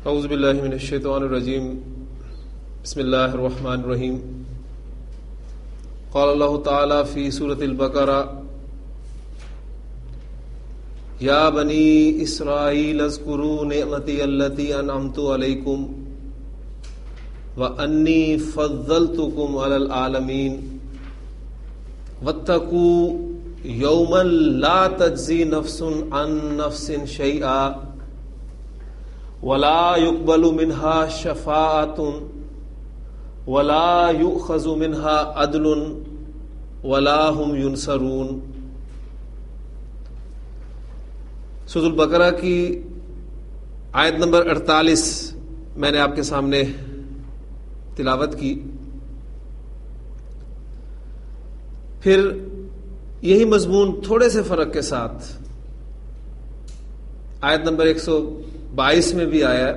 اعوذ باللہ من الشیطان الرجیم بسم اللہ الرحمن الرحیم قال اللہ تعالی فی سورۃ البقرہ یا بنی اسرائیل اذکروا نعمتی التی انعمت علیکم وانی فضلتکم علی العالمین واتقوا یوما لا تجزی نفس عن نفس شیئا ولا يقبل منها شفاعة ولا يؤخذ منها عدل ولا هم ينصرون۔ سورۃ البقرہ کی آیت نمبر 48 میں نے آپ کے سامنے تلاوت کی۔ پھر یہی مضمون تھوڑے سے فرق کے ساتھ آیت نمبر 122 میں بھی آیا ہے۔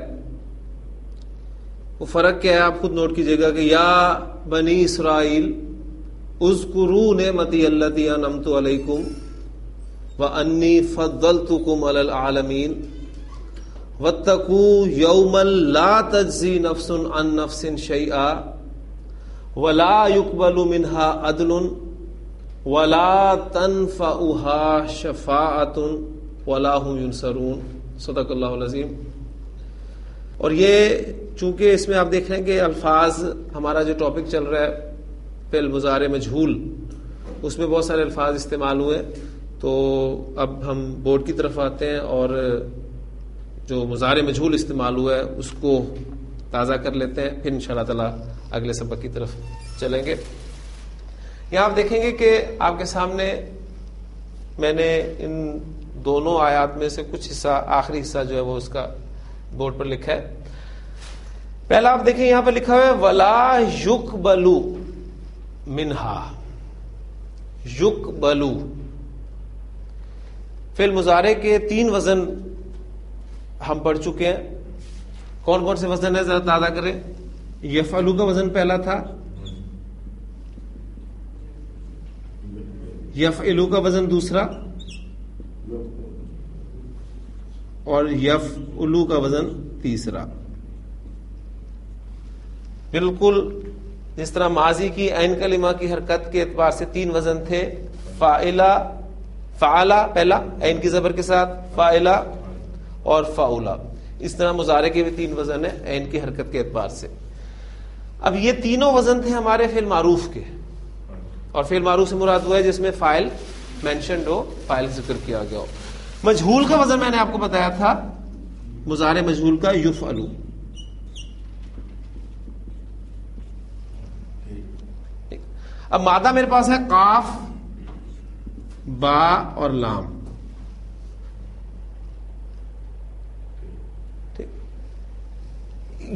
وہ فرق کیا ہے آپ خود نوٹ کیجئے گا کہ یا بنی اسرائیل اذکروا نعمتی التی انعمت علیکم وانی فضلتکم علی العالمین واتقوا یوما لا تجزی نفس عن نفس شیئا ولا يقبل منها عدل ولا تنفعها شفاعة ولا هم ينصرون۔ صدق اللہ العظیم۔ اور یہ چونکہ اس میں آپ دیکھ رہے ہیں کہ الفاظ، ہمارا جو ٹاپک چل رہا ہے فعل مضارع مجہول، اس میں بہت سارے الفاظ استعمال ہوئے، تو اب ہم بورڈ کی طرف آتے ہیں اور جو مضارع مجہول استعمال ہوا ہے اس کو تازہ کر لیتے ہیں، پھر انشاءاللہ تعالی اگلے سبق کی طرف چلیں گے۔ یہاں آپ دیکھیں گے کہ آپ کے سامنے میں نے ان دونوں آیات میں سے کچھ حصہ، آخری حصہ جو ہے وہ اس کا بورڈ پر لکھا ہے۔ پہلا آپ دیکھیں یہاں پر لکھا ہوا ہے وَلَا يُقْبَلُ مِنْهَا۔ يُقْبَلُ فعل مضارع کے 3 وزن ہم پڑھ چکے ہیں۔ کون کون سے وزن ہے ذرا تازہ کریں؟ یفعلو کا وزن پہلا تھا، یفعلو کا وزن دوسرا، اور یفعلو کا وزن تیسرا۔ بالکل جس طرح ماضی کی عین کلمہ کی حرکت کے اعتبار سے 3 وزن تھے، فاعلا، فعلا پہلا عین کی زبر کے ساتھ، فاعلا اور فعولا، اس طرح مضارع کے بھی 3 وزن ہیں عین کی حرکت کے اعتبار سے۔ اب یہ تینوں وزن تھے ہمارے فعل معروف کے، اور فعل معروف سے مراد ہوا ہے جس میں فاعل مینشنڈ ہو، فاعل ذکر کیا گیا ہو۔ مجہول کا وزن میں نے آپ کو بتایا تھا، مضارع مجہول کا یفعلو۔ اب مادہ میرے پاس ہے قاف، با اور لام۔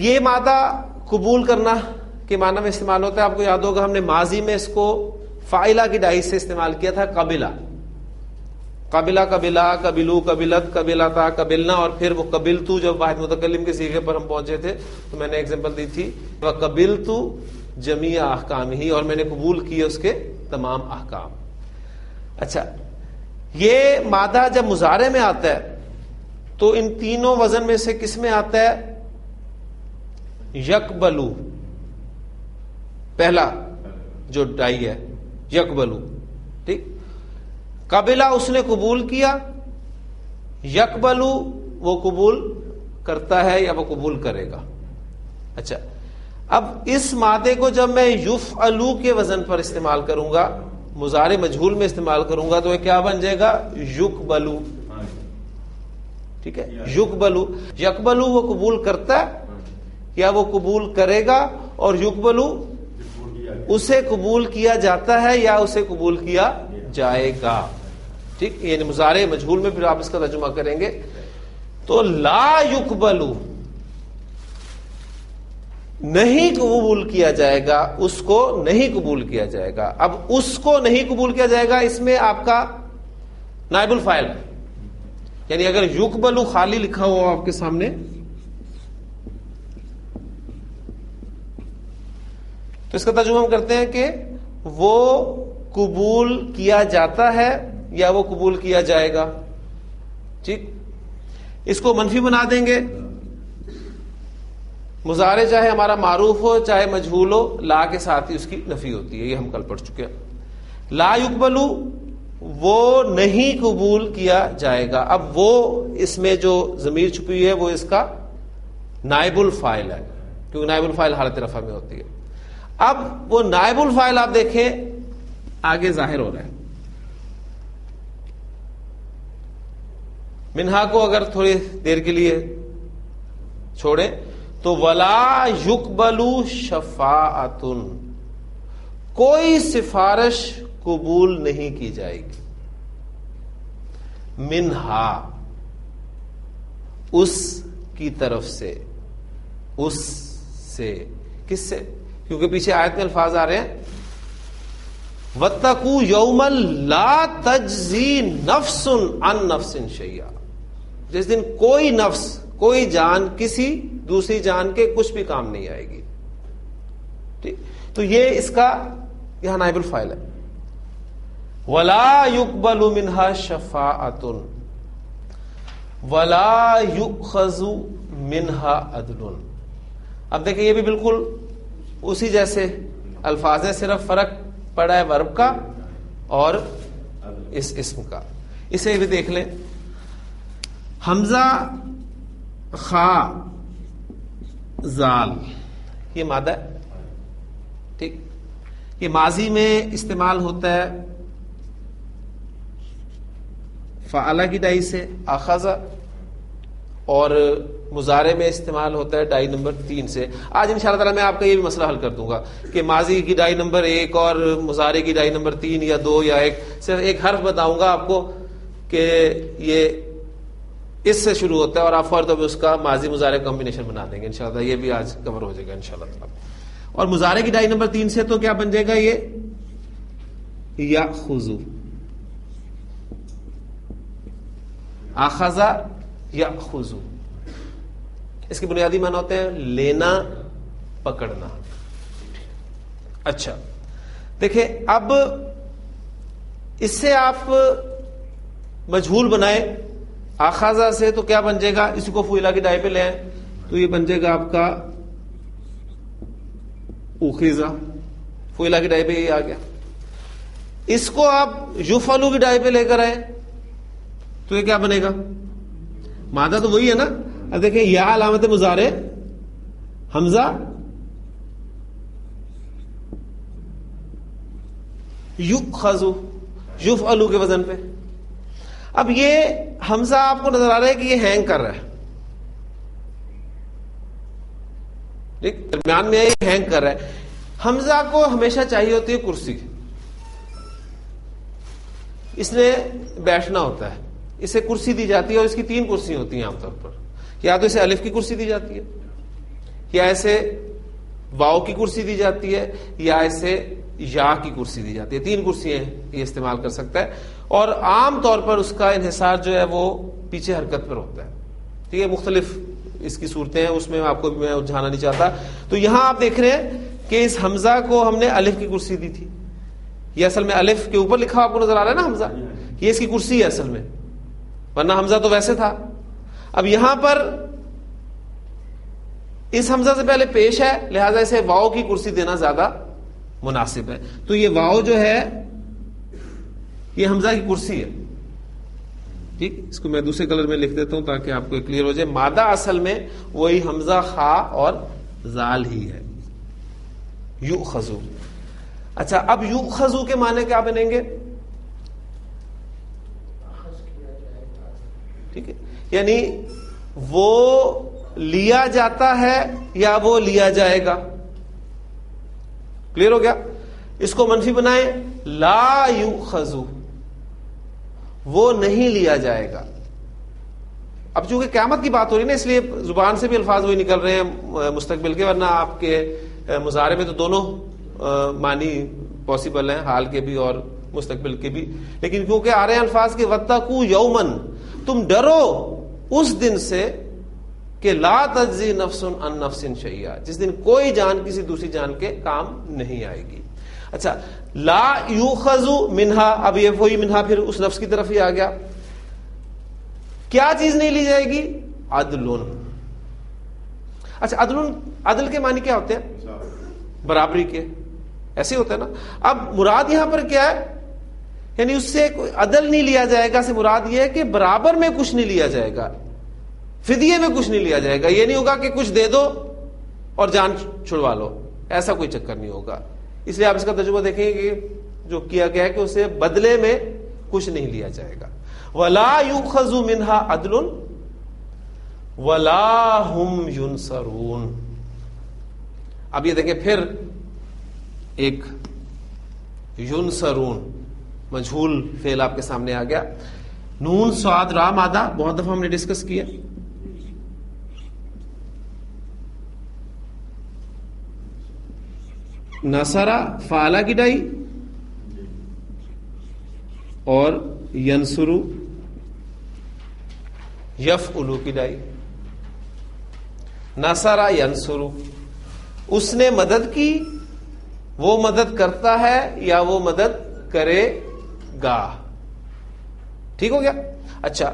یہ مادہ قبول کرنا کے معنی میں استعمال ہوتا ہے۔ آپ کو یاد ہوگا ہم نے ماضی میں اس کو فاعلہ کی ڈائی سے استعمال کیا تھا، قبلہ، قبلہ، قبلہ، قبلو، قبلت، قبلتا، قبلنا، اور پھر وہ قبلتو جب واحد متکلم کے صیغے پر ہم پہنچے تھے تو میں نے ایگزامپل دی تھی وقبلتو جمیع احکامہ، اور میں نے قبول کیے اس کے تمام احکام۔ اچھا، یہ مادہ جب مضارع میں آتا ہے تو ان تینوں وزن میں سے کس میں آتا ہے؟ یقبلو، پہلا جو ڈائی ہے یقبلو، ٹھیک۔ قبلہ اس نے قبول کیا، یقبلو وہ قبول کرتا ہے یا وہ قبول کرے گا۔ اچھا، اب اس مادے کو جب میں یفعلو کے وزن پر استعمال کروں گا، مضارع مجہول میں استعمال کروں گا، تو یہ کیا بن جائے گا؟ یقبلو، ٹھیک ہے۔ یقبلو، یقبلو وہ قبول کرتا ہے یا وہ قبول کرے گا، اور یقبلو اسے قبول کیا جاتا ہے یا اسے قبول کیا جائے گا، ٹھیک۔ یعنی مضارع مجہول میں پھر آپ اس کا ترجمہ کریں گے تو لا یقبلو نہیں قبول کیا جائے گا، اس کو نہیں قبول کیا جائے گا۔ اب اس کو نہیں قبول کیا جائے گا، اس میں آپ کا نائب الفاعل، یعنی اگر یقبلو خالی لکھا ہوا آپ کے سامنے تو اس کا ترجمہ ہم کرتے ہیں کہ وہ قبول کیا جاتا ہے یا وہ قبول کیا جائے گا، ٹھیک۔ اس کو منفی بنا دیں گے مضارع چاہے ہمارا معروف ہو چاہے مجہول ہو، لا کے ساتھ ہی اس کی نفی ہوتی ہے، یہ ہم کل پڑھ چکے ہیں. لا یقبلو وہ نہیں قبول کیا جائے گا. اب وہ اس میں جو ضمیر چھپی ہوئی ہے وہ اس کا نائب الفاعل ہے، کیونکہ نائب الفاعل حالت رفع میں ہوتی ہے. اب وہ نائب الفاعل آپ دیکھیں آگے ظاہر ہو رہا ہے. منہا کو اگر تھوڑی دیر کے لیے چھوڑیں تو ولا یقبلو شفاعتن، کوئی سفارش قبول نہیں کی جائے گی. منہا اس کی طرف سے، اس سے، کس سے؟ کیونکہ پیچھے آیت میں الفاظ آ رہے ہیں وَاتَّقُوا يَوْمًا لَا تَجْزِي نَفْسٌ عَن نَفْسٍ شَيْئًا، جس دن کوئی نفس، کوئی جان کسی دوسری جان کے کچھ بھی کام نہیں آئے گی. ٹھیک، تو یہ اس کا یہاں نائب الفاعل ہے. وَلَا يُقْبَلُ مِنْهَا شَفَاعَةٌ وَلَا يُؤْخَذُ مِنْهَا عَدْلٌ. اب دیکھیں یہ بھی بالکل اسی جیسے الفاظ ہیں، صرف فرق پڑا ہے ورب کا اور اس اسم کا. اسے بھی دیکھ لیں. حمزہ خا زال یہ مادہ ہے. ٹھیک، یہ ماضی میں استعمال ہوتا ہے فعلا کی ڈائی سے اخذ، اور مضارع میں استعمال ہوتا ہے ڈائی نمبر 3 سے. آج انشاءاللہ تعالی میں آپ کا یہ بھی مسئلہ حل کر دوں گا کہ ماضی کی ڈائی نمبر 1 اور مضارع کی ڈائی نمبر 3 یا 2 یا 1، صرف ایک حرف بتاؤں گا آپ کو کہ یہ اس سے شروع ہوتا ہے اور آپ فوراً اس کا ماضی مضارع کمبینیشن بنا دیں گے انشاءاللہ. یہ بھی آج کور ہو جائے گا انشاءاللہ تعالی. اور مضارع کی ڈائی نمبر 3 سے تو کیا بن جائے گا؟ یہ یاخذ، اخذ یاخذ. اس کے بنیادی معنی ہوتے ہیں لینا، پکڑنا. اچھا دیکھیں، اب اس سے آپ مجہول بنائے آخذہ سے تو کیا بن جائے گا؟ اسی کو فعلا کی ڈائی پہ لے آئیں تو یہ بن جائے گا آپ کا اخذہ. فعلا کی ڈائی پہ یہ آ گیا. اس کو آپ یفعلو کی ڈائی پہ لے کر آئے تو یہ کیا بنے گا؟ مادہ تو وہی ہے نا. اب دیکھیں یا علامت مضارع، حمزہ یؤخذ، یفعلو کے وزن پہ. اب یہ حمزہ آپ کو نظر آ رہا ہے کہ یہ ہینگ کر رہا ہے. درمیان میں یہ ہینگ کر رہا ہے. حمزہ کو ہمیشہ چاہیے ہوتی ہے کرسی، اس نے بیٹھنا ہوتا ہے، اسے کرسی دی جاتی ہے اور اس کی 3 کرسی ہوتی ہیں عام طور پر. یا تو اسے الف کی کرسی دی جاتی ہے، یا اسے واو کی کرسی دی جاتی ہے، یا اسے یا کی کرسی دی جاتی ہے. 3 کرسیاں یہ استعمال کر سکتا ہے اور عام طور پر اس کا انحصار جو ہے وہ پیچھے حرکت پر ہوتا ہے. ٹھیک ہے، مختلف اس کی صورتیں ہیں، اس میں آپ کو میں الجھانا نہیں چاہتا. تو یہاں آپ دیکھ رہے ہیں کہ اس حمزہ کو ہم نے الف کی کرسی دی تھی. یہ اصل میں الف کے اوپر لکھا آپ کو نظر آ رہا ہے نا حمزہ، یہ اس کی کرسی ہے اصل میں، ورنہ حمزہ تو ویسے تھا. اب یہاں پر اس حمزہ سے پہلے پیش ہے، لہذا اسے واؤ کی کرسی دینا زیادہ مناسب ہے. تو یہ واؤ جو ہے یہ حمزہ کی کرسی ہے. ٹھیک، اس کو میں دوسرے کلر میں لکھ دیتا ہوں تاکہ آپ کو کلیئر ہو جائے. مادہ اصل میں وہی حمزہ خا اور زال ہی ہے. یؤخذ. اچھا، اب یؤخذ کے معنی کیا بنیں گے؟ ٹھیک ہے، یعنی وہ لیا جاتا ہے یا وہ لیا جائے گا. کلیئر ہو گیا؟ اس کو منفی بنائیں، لا یؤخذ، وہ نہیں لیا جائے گا. اب چونکہ قیامت کی بات ہو رہی ہے نا، اس لیے زبان سے بھی الفاظ وہی نکل رہے ہیں مستقبل کے، ورنہ آپ کے مضارع میں تو دونوں معنی پاسبل ہیں، حال کے بھی اور مستقبل کے بھی. لیکن کیونکہ آ رہے ہیں الفاظ کے وَاتَّقُوا یَوْمًا، تم ڈرو اس دن سے کہ لا تجزی نفس عن نفس شیئا، جس دن کوئی جان کسی دوسری جان کے کام نہیں آئے گی. اچھا، لا یؤخذ منہا، اب یہ وہی منہا پھر اس نفس کی طرف ہی آ گیا. کیا چیز نہیں لی جائے گی؟ عدل. اچھا عدل کے معنی کیا ہوتے ہیں؟ برابری کے، ایسے ہوتا ہے نا. اب مراد یہاں پر کیا ہے؟ یعنی اس سے عدل نہیں لیا جائے گا سے مراد یہ ہے کہ برابر میں کچھ نہیں لیا جائے گا، فدیے میں کچھ نہیں لیا جائے گا. یہ نہیں ہوگا کہ کچھ دے دو اور جان چھڑوا لو، ایسا کوئی چکر نہیں ہوگا. اس لیے آپ اس کا تجربہ دیکھیں کہ جو کیا گیا ہے کہ اسے بدلے میں کچھ نہیں لیا جائے گا. وَلَا يُؤْخَذُ مِنْهَا عَدْلٌ وَلَا هُمْ يُنْصَرُونَ. اب یہ دیکھیں پھر ایک يُنْصَرُونَ مجہول فعل آپ کے سامنے آ گیا. نون صاد را مادہ بہت دفعہ ہم نے ڈسکس کیا. نصرہ فعلہ کی ڈائی اور ینصرو یفعلو کی ڈائی. نصرہ ینصرو، اس نے مدد کی، وہ مدد کرتا ہے یا وہ مدد کرے گا. ٹھیک ہو گیا. اچھا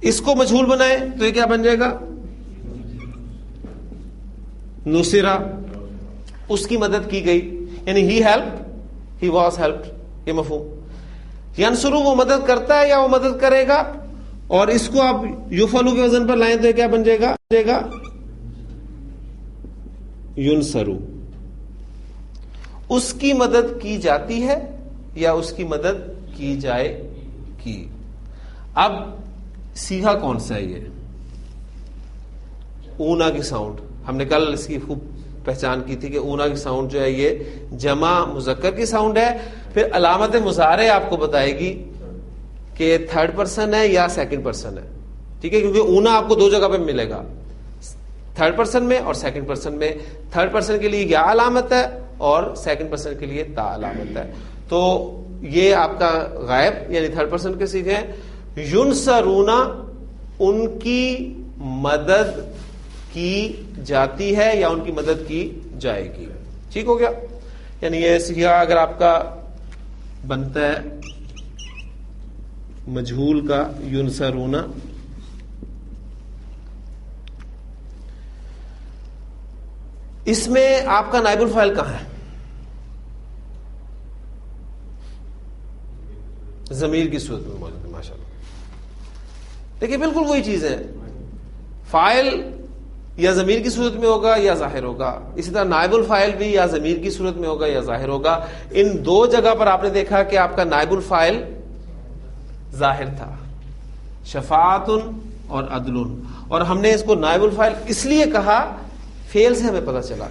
اس کو مجہول بنائے تو یہ کیا بن جائے گا؟ نصرہ، اس کی مدد کی گئی، یعنی ہی ہیلپ، ہی واز ہیلپڈ، یہ مفہوم. ینصرو وہ مدد کرتا ہے یا وہ مدد کرے گا. اور اس کو آپ یفعلو کے وزن پر لائیں تو یہ کیا بن جائے گا؟ ینصرو. اس کی مدد کی جاتی ہے یا اس کی مدد کی جائے گی. اب سیغہ کون سا ہے؟ یہ اونا کی ساؤنڈ. ہم نے کل اس کی خوب پہچان کی تھی کہ اونا کی ساؤنڈ جو ہے یہ جمع مذکر کی ساؤنڈ ہے. پھر علامت مضارع آپ کو بتائے گی کہ تھرڈ پرسن ہے یا سیکنڈ پرسن ہے. ٹھیک ہے، کیونکہ اونا آپ کو دو جگہ پہ ملے گا، تھرڈ پرسن میں اور سیکنڈ پرسن میں. تھرڈ پرسن کے لیے یا علامت ہے اور سیکنڈ پرسن کے لیے تا علامت ہے. تو یہ آپ کا غائب یعنی تھرڈ پرسن کے سیکھے ہیں. ینصرونا، ان کی مدد کی جاتی ہے یا ان کی مدد کی جائے گی. ٹھیک ہو گیا. یعنی یہ سیغہ اگر آپ کا بنتا ہے مجہول کا ینصرونا، اس میں آپ کا نائب الفاعل کہاں ہے؟ ضمیر کی صورت میں موجود ہے. ماشاءاللہ. دیکھیے بالکل وہی چیز ہے، فاعل یا ضمیر کی صورت میں ہوگا یا ظاہر ہوگا. اسی طرح نائب الفاعل بھی یا ضمیر کی صورت میں ہوگا یا ظاہر ہوگا. ان دو جگہ پر آپ نے دیکھا کہ آپ کا نائب الفاعل ظاہر تھا، شفاعت اور عدل. اور ہم نے اس کو نائب الفاعل اس لیے کہا، فعل سے ہمیں پتہ چلا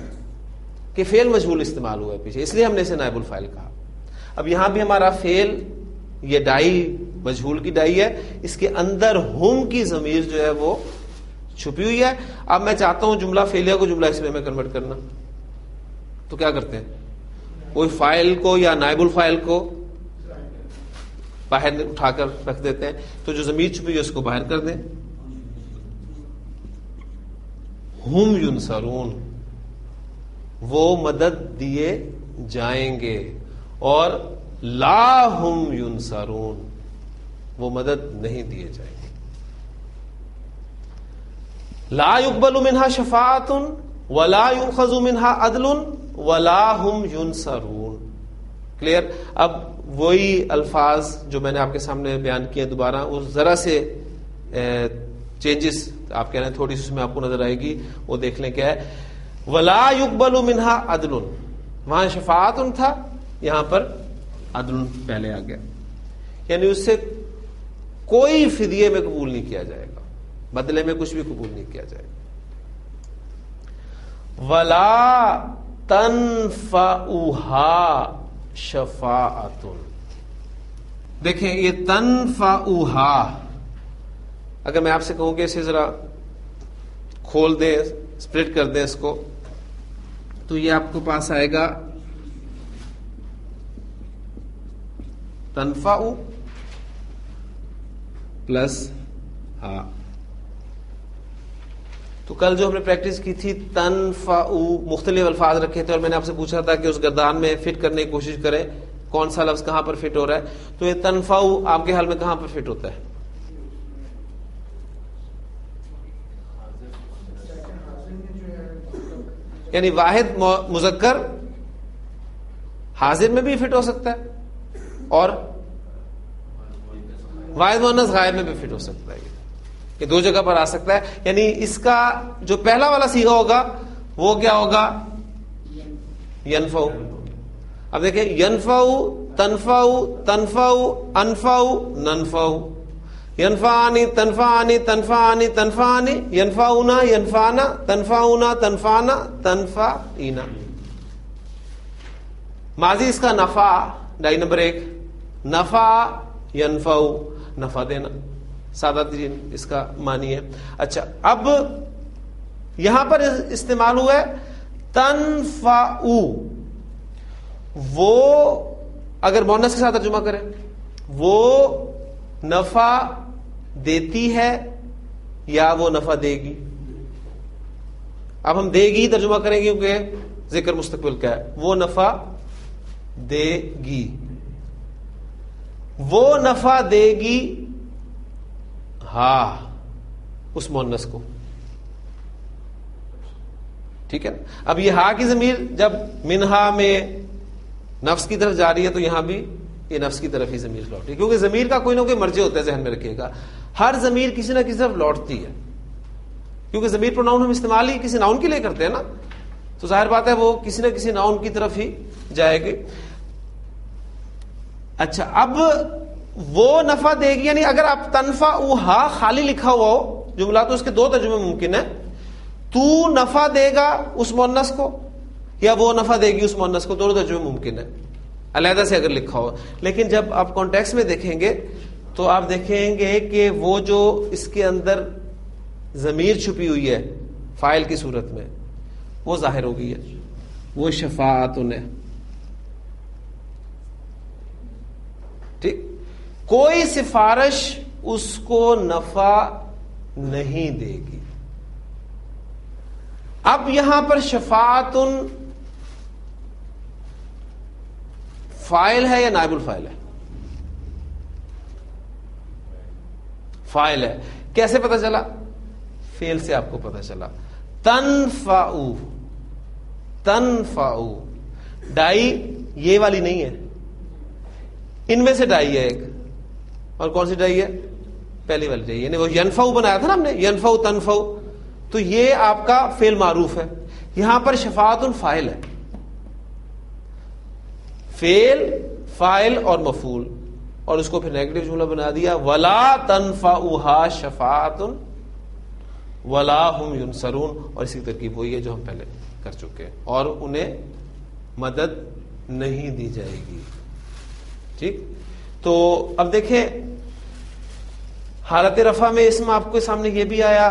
کہ فعل مجہول استعمال ہوا ہے پیچھے، اس لیے ہم نے اسے نائب الفاعل کہا. اب یہاں بھی ہمارا فعل یہ ڈائی مجہول کی ڈائی ہے، اس کے اندر ہم کی ضمیر جو ہے وہ چھپی ہوئی ہے. اب میں چاہتا ہوں جملہ فعلیہ کو جملہ اسمیہ میں کنورٹ کرنا، تو کیا کرتے ہیں؟ کوئی فاعل کو یا نائب الفاعل کو باہر اٹھا کر رکھ دیتے ہیں. تو جو ضمیر چھپی ہے اس کو باہر کر دیں. ہم ینصرون، وہ مدد دیے جائیں گے. اور لا ہم ینصرون، وہ مدد نہیں دیے جائیں گے. لا يقبل منها شفاعت ولا يؤخذ منها عدل ولا هم ينصرون. کلیئر. اب وہی الفاظ جو میں نے آپ کے سامنے بیان کیے دوبارہ، اس ذرا سے چینجز آپ کہہ رہے ہیں تھوڑی سی اس میں آپ کو نظر آئے گی، وہ دیکھ لیں کیا ہے. ولا يقبل منها عدل، وہاں شفاعت تھا، یہاں پر عدل پہلے آ گیا. یعنی اس سے کوئی فدیے میں قبول نہیں کیا جائے گا، بدلے میں کچھ بھی قبول نہیں کیا جائے گا. ولا تنفعها شفاعت. دیکھیں یہ تنفعها، اگر میں آپ سے کہوں کہ اسے ذرا کھول دیں، سپلٹ کر دیں اس کو، تو یہ آپ کو پاس آئے گا تنفع پلس ہا. تو کل جو ہم نے پریکٹس کی تھی تنفع، مختلف الفاظ رکھے تھے اور میں نے آپ سے پوچھا تھا کہ اس گردان میں فٹ کرنے کی کوشش کریں کون سا لفظ کہاں پر فٹ ہو رہا ہے. تو یہ تنفع آپ کے حال میں کہاں پر فٹ ہوتا ہے؟ یعنی واحد مذکر حاضر میں بھی فٹ ہو سکتا ہے اور واحد مؤنث غائب میں بھی فٹ ہو سکتا ہے. یہ دو جگہ پر آ سکتا ہے. یعنی اس کا جو پہلا والا صیغہ ہوگا وہ کیا ہوگا؟ ینفع. اب دیکھیں ینفع، تنفع، تنفع، انفع، ننفع. ینفعانی، تنفعانی، تنفعانی، تنفعانی، ینفعونا، ینفعنا، تنفعونا، تنفعنا، تنفعینا. ماضی اس کا نفع، ڈائی نمبر 1. نفع ینفع، نفع دینا، سادہ ترین اس کا معنی ہے. اچھا اب یہاں پر استعمال ہوا ہے تنفع. وہ اگر مؤنث کے ساتھ ترجمہ کریں وہ نفع دیتی ہے یا وہ نفع دے گی؟ اب ہم دے گی ترجمہ کریں گے کیونکہ ذکر مستقبل کا ہے. وہ نفع دے گی، وہ نفع دے گی ہاں اس مؤنث کو. ٹھیک ہے. اب یہ ہا کی ضمیر جب منہا میں نفس کی طرف جا رہی ہے تو یہاں بھی یہ نفس کی طرف ہی ضمیر لوٹتی ہے، کیونکہ ضمیر کا کوئی نہ کوئی مرجع ہوتا ہے. ذہن میں رکھیے گا ہر ضمیر کسی نہ کسی طرف لوٹتی ہے، کیونکہ ضمیر پروناؤن ہم استعمال ہی کسی ناؤن کے لیے کرتے ہیں نا، تو ظاہر بات ہے وہ کسی نہ کسی ناؤن کی طرف ہی جائے گی. اچھا اب وہ نفع دے گی، یعنی اگر آپ تنفع ہا خالی لکھا ہوا ہو جملہ تو اس کے دو ترجمے ممکن ہیں. تو نفع دے گا اس مؤنث کو یا وہ نفع دے گی اس مؤنث کو، دونوں ترجمے ممکن ہے علیحدہ سے اگر لکھا ہو. لیکن جب آپ کانٹیکس میں دیکھیں گے تو آپ دیکھیں گے کہ وہ جو اس کے اندر ضمیر چھپی ہوئی ہے فاعل کی صورت میں وہ ظاہر ہو گئی ہے، وہ شفاعتن ہے. ٹھیک. کوئی سفارش اس کو نفع نہیں دے گی. اب یہاں پر شفاعتن فاعل ہے یا نائب الفاعل ہے؟ فاعل ہے. کیسے پتہ چلا؟ فعل سے آپ کو پتہ چلا. تنفع، تنفع ڈائی یہ والی نہیں ہے، ان میں سے ڈائی ہے ایک، اور کون سی ڈائی ہے؟ پہلی والی ڈائی. یعنی وہ ینفع بنایا تھا نا ہم نے، ینفع تنفع، تو یہ آپ کا فعل معروف ہے. یہاں پر شفاعت فاعل ہے، فعل فاعل اور مفعول، اور اس کو پھر نیگیٹو جملہ بنا دیا ولا تنفعها شفاعت ولا هم ينصرون. اور اسی ترکیب وہی ہے جو ہم پہلے کر چکے ہیں، اور انہیں مدد نہیں دی جائے گی. ٹھیک. تو اب دیکھیں حالت رفع میں اسم آپ کے سامنے یہ بھی آیا،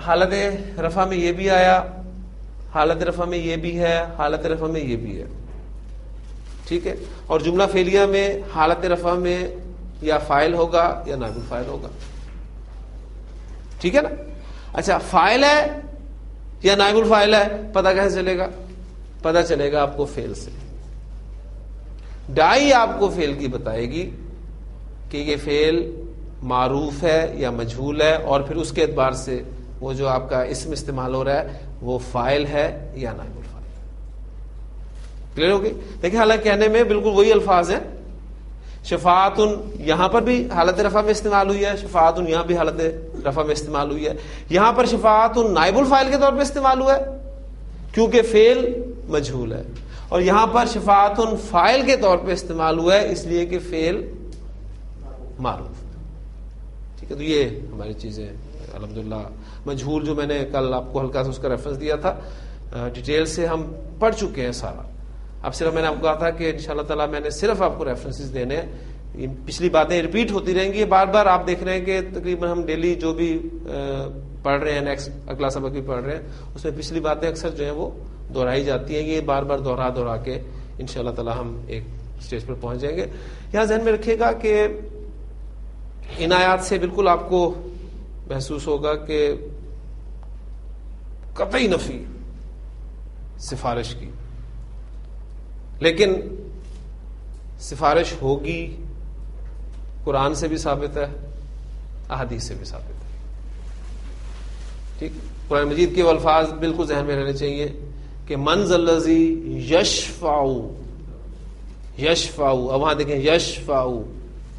حالت رفع میں یہ بھی آیا، حالت رفع میں یہ بھی ہے، حالت رفع میں یہ بھی ہے. ٹھیک ہے. اور جملہ فعلیہ میں حالت رفع میں یا فاعل ہوگا یا نائب الفاعل ہوگا. ٹھیک ہے نا. اچھا فاعل ہے یا نائب الفاعل ہے پتہ کیسے چلے گا؟ پتہ چلے گا آپ کو فعل سے. ڈائی آپ کو فعل کی بتائے گی کہ یہ فعل معروف ہے یا مجہول ہے، اور پھر اس کے اعتبار سے وہ جو آپ کا اسم استعمال ہو رہا ہے وہ فاعل ہے یا نائب الفاعل. کلیئر ہوگی؟ دیکھیں حالانکہ کہنے میں بالکل وہی الفاظ ہیں. شفاعتن یہاں پر بھی حالت رفع میں استعمال ہوئی ہے، شفاعتن یہاں بھی حالت رفع میں استعمال ہوئی ہے. یہاں پر شفاعتن نائب الفاعل کے طور پہ استعمال ہوا ہے کیونکہ فعل مجہول ہے، اور یہاں پر شفاعتن فاعل کے طور پہ استعمال ہوا ہے اس لیے کہ فعل معروف. ٹھیک ہے. تو یہ ہماری چیزیں الحمدللہ. مجہول جو میں نے کل آپ کو ہلکا سا اس کا ریفرنس دیا تھا، ڈیٹیل سے ہم پڑھ چکے ہیں سارا. اب صرف میں نے آپ کو کہا تھا کہ انشاءاللہ تعالی میں نے صرف آپ کو ریفرنسز دینے ہیں. پچھلی باتیں ریپیٹ ہوتی رہیں گی بار بار. آپ دیکھ رہے ہیں کہ تقریباً ہم ڈیلی جو بھی پڑھ رہے ہیں، نیکسٹ اگلا سبق بھی پڑھ رہے ہیں، اس میں پچھلی باتیں اکثر جو ہیں وہ دہرائی جاتی ہیں. یہ بار بار دوہرا کے انشاءاللہ تعالی ہم ایک اسٹیج پر پہنچ جائیں گے. یہاں ذہن میں رکھیے گا کہ ان آیات سے بالکل آپ کو محسوس ہوگا کہ قطعی نفی سفارش کی، لیکن سفارش ہوگی قرآن سے بھی ثابت ہے، احادیث سے بھی ثابت ہے. ٹھیک. قرآن مجید کے وہ الفاظ بالکل ذہن میں رہنے چاہیے کہ من ذا الذی یشفع، یشفع، اب وہاں دیکھیں یشفع،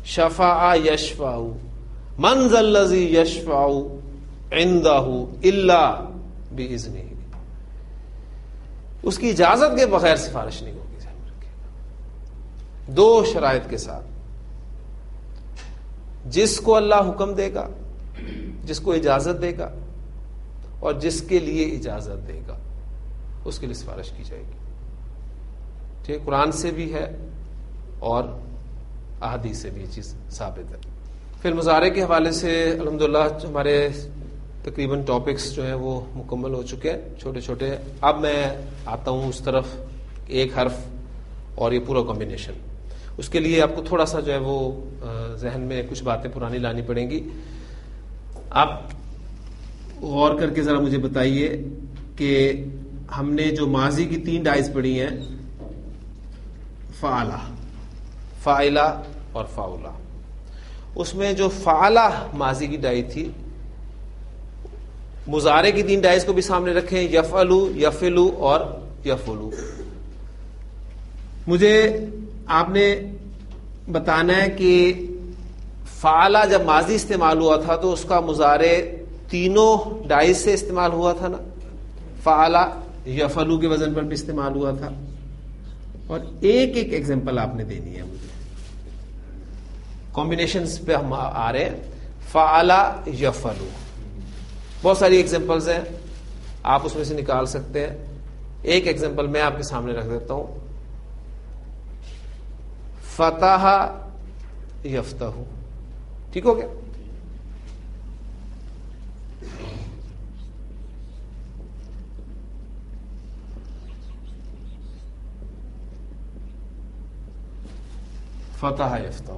شفاء یشفع، من ذا الذی یشفع عندہ الا باذنہ، اس کی اجازت کے بغیر سفارش نہیں ہوگی. ذہن میں رکھیے گا. دو شرائط کے ساتھ، جس کو اللہ حکم دے گا، جس کو اجازت دے گا، اور جس کے لیے اجازت دے گا اس کے لیے سفارش کی جائے گی. ٹھیک، قرآن سے بھی ہے اور احادیث سے بھی یہ چیز ثابت ہے. پھر مضارع کے حوالے سے الحمدللہ ہمارے تقریباً ٹاپکس جو ہیں وہ مکمل ہو چکے ہیں چھوٹے چھوٹے. اب میں آتا ہوں اس طرف، ایک حرف اور یہ پورا کمبینیشن. اس کے لیے آپ کو تھوڑا سا جو ہے وہ ذہن میں کچھ باتیں پرانی لانی پڑیں گی. آپ غور کر کے ذرا مجھے بتائیے کہ ہم نے جو ماضی کی 3 ڈائز پڑھی ہیں، فعلہ، فاعلہ اور فاعلہ، اس میں جو فعلہ ماضی کی ڈائی تھی، مضارع کی 3 ڈائز کو بھی سامنے رکھیں، یفعلو، یفعلو اور یفعلو. مجھے آپ نے بتانا ہے کہ فعلہ جب ماضی استعمال ہوا تھا تو اس کا مضارع تینوں ڈائز سے استعمال ہوا تھا نا. فعلہ یفعلو کے وزن پر بھی استعمال ہوا تھا. اور ایک ایک ایگزامپل آپ نے دینی ہے مجھے. کمبینیشنز پہ ہم آ رہے ہیں. فعلہ یفعلو، بہت ساری ایگزامپلز ہیں، آپ اس میں سے نکال سکتے ہیں. ایک ایگزامپل میں آپ کے سامنے رکھ دیتا ہوں. فتح یفتح، ٹھیک ہو گیا. فتح یفتح،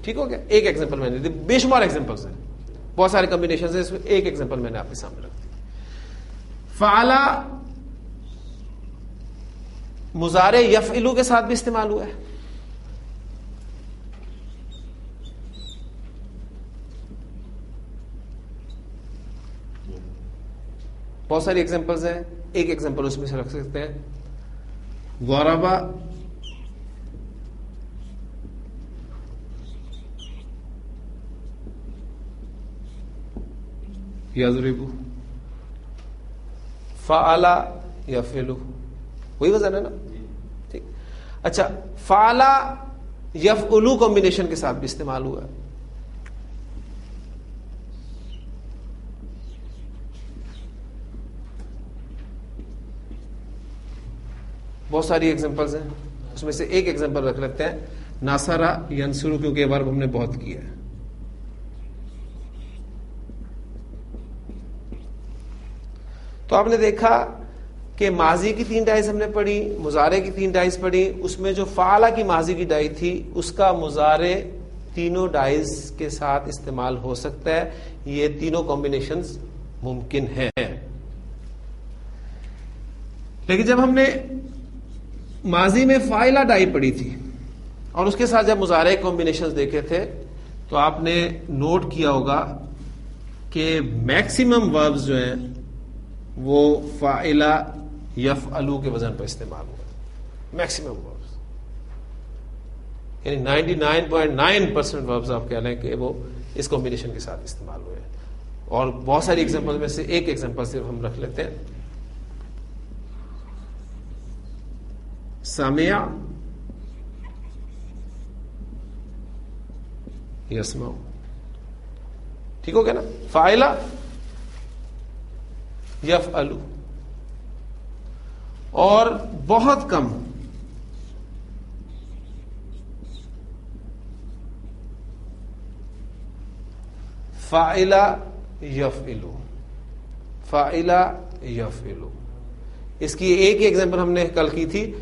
ٹھیک ہو گیا. ایک ایگزامپل میں نے دی، بے شمار ایگزامپلس ہیں، بہت سارے کمبینیشنز ہیں، اس میں ایک ایگزامپل میں نے آپ کے سامنے رکھ دی. فعلہ مضارع یفعلو کے ساتھ بھی استعمال ہوا ہے. بہت ساری ایگزامپلز ہیں، ایک ایگزامپل اس میں سے رکھ سکتے ہیں. ضربہ یضرب، فعل یفعل، وہی وزن ہے نا. ٹھیک، اچھا، فعل یفعل کمبینیشن کے ساتھ بھی استعمال ہوا ہے. بہت ساری ایگزامپلز ہیں، اس میں سے ایک ایگزامپل رکھ لیتے ہیں. ناصرہ ینصر، کیونکہ یہ ورب ہم نے بہت کیا ہے. تو آپ نے دیکھا کہ ماضی کی 3 ڈائز ہم نے پڑھی، مضارع کی 3 ڈائز پڑھی. اس میں جو فعلہ کی ماضی کی ڈائی تھی اس کا مضارع تینوں ڈائز کے ساتھ استعمال ہو سکتا ہے. یہ تینوں کمبینیشنز ممکن ہیں. لیکن جب ہم نے ماضی میں فاعلہ ڈائی پڑھی تھی اور اس کے ساتھ جب مضارع کمبینیشنز دیکھے تھے تو آپ نے نوٹ کیا ہوگا کہ میکسیمم وربز جو ہیں وہ فاعلہ یفعلو کے وزن پر استعمال ہوا. میکسیمم وربز، یعنی 99.9% وربز آپ کہہ لیں کہ وہ اس کمبینیشن کے ساتھ استعمال ہوئے. اور بہت ساری ایگزامپل میں سے ایک ایگزامپل صرف ہم رکھ لیتے ہیں. سمع یسمع، ٹھیک ہو گیا نا. فاعلہ یفعلو، اور بہت کم فاعلہ یفعلو، فاعلہ یفعلو. اس کی ایک ہی ایگزامپل ہم نے کل کی تھی،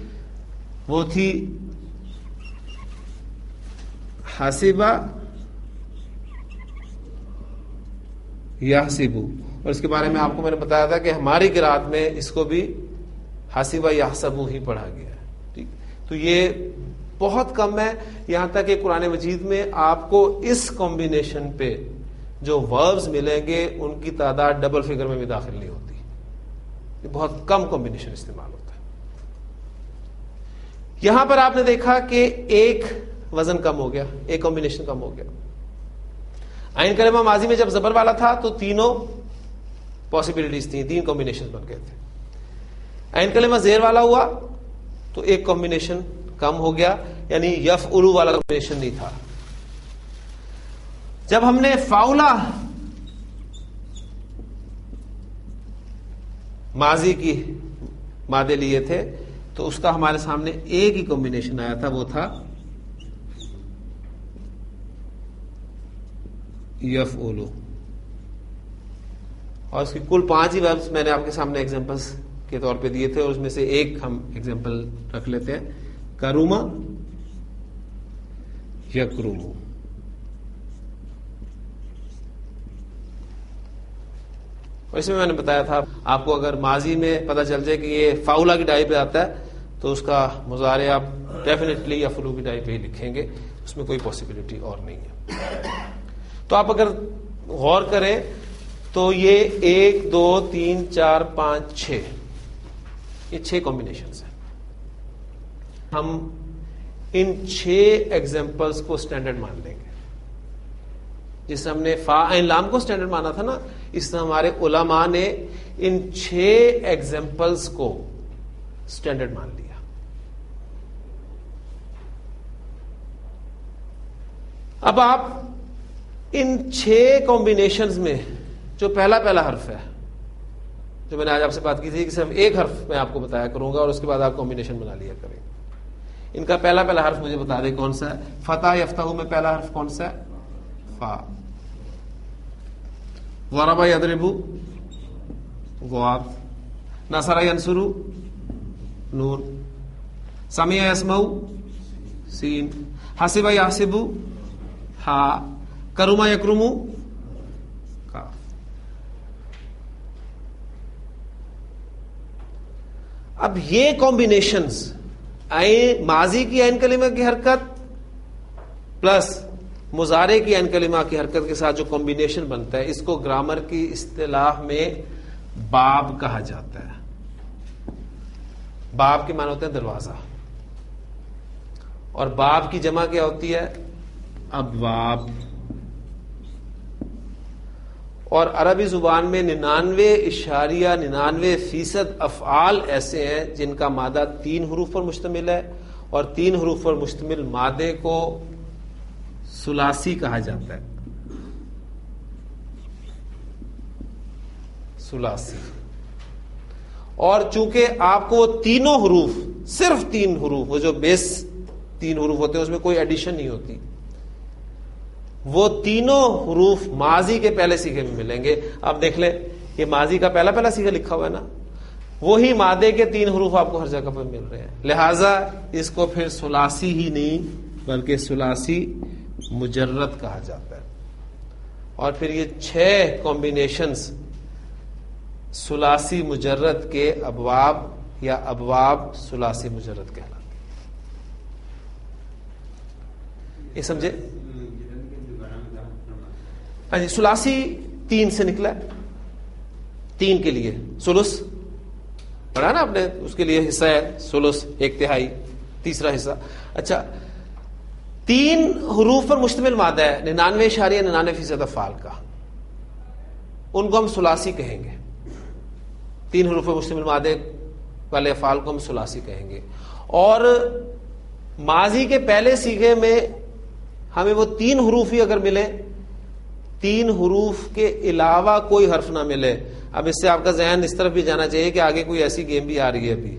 وہ تھی حاسبہ یحسبو. اور اس کے بارے میں آپ کو میں نے بتایا تھا کہ ہماری قرات میں اس کو بھی حاسبہ یحسبو ہی پڑھا گیا ہے. ٹھیک، تو یہ بہت کم ہے. یہاں تک کہ قرآن مجید میں آپ کو اس کمبینیشن پہ جو وربز ملیں گے ان کی تعداد ڈبل فگر میں بھی داخل نہیں ہوتی. یہ بہت کم کمبینیشن استعمال ہوتا ہے. یہاں پر آپ نے دیکھا کہ ایک وزن کم ہو گیا، ایک کمبینیشن کم ہو گیا. عین کلمہ ماضی میں جب زبر والا تھا تو تینوں پاسبلٹیز تھیں، تین کمبینیشن بن گئے تھے. عین کلمہ زیر والا ہوا تو ایک کمبینیشن کم ہو گیا، یعنی یفعلو والا کمبینیشن نہیں تھا. جب ہم نے فاؤلا ماضی کی مادے لیے تھے تو اس کا ہمارے سامنے ایک ہی کمبینیشن آیا تھا، وہ تھا یفعلو. اور اس کی کل 5 ہی وربز میں نے آپ کے سامنے ایگزامپلس کے طور پہ دیے تھے، اور اس میں سے ایک ہم ایگزامپل رکھ لیتے ہیں، کروما یکرمو. اور اس میں نے بتایا تھا آپ کو اگر ماضی میں پتہ چل جائے کہ یہ فاؤلا کی ڈائی پہ آتا ہے تو اس کا مضارع آپ ڈیفینیٹلی یفعلو کی ڈائی پہ ہی لکھیں گے، اس میں کوئی پاسبلٹی اور نہیں ہے. تو آپ اگر غور کریں تو یہ 1 2 3 4 5 6 یہ 6 کمبینیشنز ہیں. ہم ان 6 ایگزامپلس کو اسٹینڈرڈ مان لیں گے. جس سے ہم نے فا عین لام کو اسٹینڈرڈ مانا تھا نا، اس طرح ہمارے علماء نے ان 6 ایگزامپلس کو اسٹینڈرڈ مان لیا. اب آپ ان 6 کمبینیشنز میں جو پہلا حرف ہے، جو میں نے آج آپ سے بات کی تھی کہ صرف ایک حرف میں آپ کو بتایا کروں گا اور اس کے بعد آپ کمبینیشن بنا لیا کریں. ان کا پہلا حرف مجھے بتا دیں کون سا ہے. فتح یفتح میں پہلا حرف کون سا ہے؟ فا. ضرب یضرب ضاد. نصر ینصر نون. سمع یسمع سین. حسب یحسب ہا. کرم یکرم کاف. اب یہ کمبینیشنز ماضی کی عین کلمہ کی حرکت پلس مضارع کی عین کلمہ کی حرکت کے ساتھ جو کمبینیشن بنتا ہے، اس کو گرامر کی اصطلاح میں باب کہا جاتا ہے. باب کے معنی ہوتے ہیں دروازہ، اور باب کی جمع کیا ہوتی ہے؟ ابواب. اور عربی زبان میں 99.99% افعال ایسے ہیں جن کا مادہ 3 حروف پر مشتمل ہے، اور 3 حروف پر مشتمل مادے کو ثلاثی کہا جاتا ہے. ثلاثی. اور چونکہ آپ کو تینوں حروف، صرف 3 حروف، وہ جو بیس 3 حروف ہوتے ہیں اس میں کوئی ایڈیشن نہیں ہوتی، وہ تینوں حروف ماضی کے پہلے صیغے میں ملیں گے. اب دیکھ لیں یہ ماضی کا پہلا صیغہ لکھا ہوا ہے نا، وہی مادے کے 3 حروف آپ کو ہر جگہ پر مل رہے ہیں. لہذا اس کو پھر ثلاثی ہی نہیں بلکہ ثلاثی مجرد کہا جاتا ہے. اور پھر یہ 6 کمبینیشنز ثلاثی مجرد کے ابواب یا ابواب ثلاثی مجرد کہلاتے ہیں. یہ سمجھے؟ ہاں جی. ثلاثی 3 سے نکلا ہے. 3 کے لیے ثلث پڑھا نا آپ نے، اس کے لیے حصہ ہے ثلث 1/3 تیسرا حصہ. اچھا 3 حروف پر مشتمل مادہ ہے 99.99% افعال کا، ان کو ہم ثلاثی کہیں گے. 3 حروف پر مشتمل مادے والے افعال کو ہم ثلاثی کہیں گے. اور ماضی کے پہلے صیغے میں ہمیں وہ 3 حروف ہی اگر ملے، 3 حروف کے علاوہ کوئی حرف نہ ملے. اب اس سے آپ کا ذہن اس طرف بھی جانا چاہیے کہ آگے کوئی ایسی گیم بھی آ رہی ہے ابھی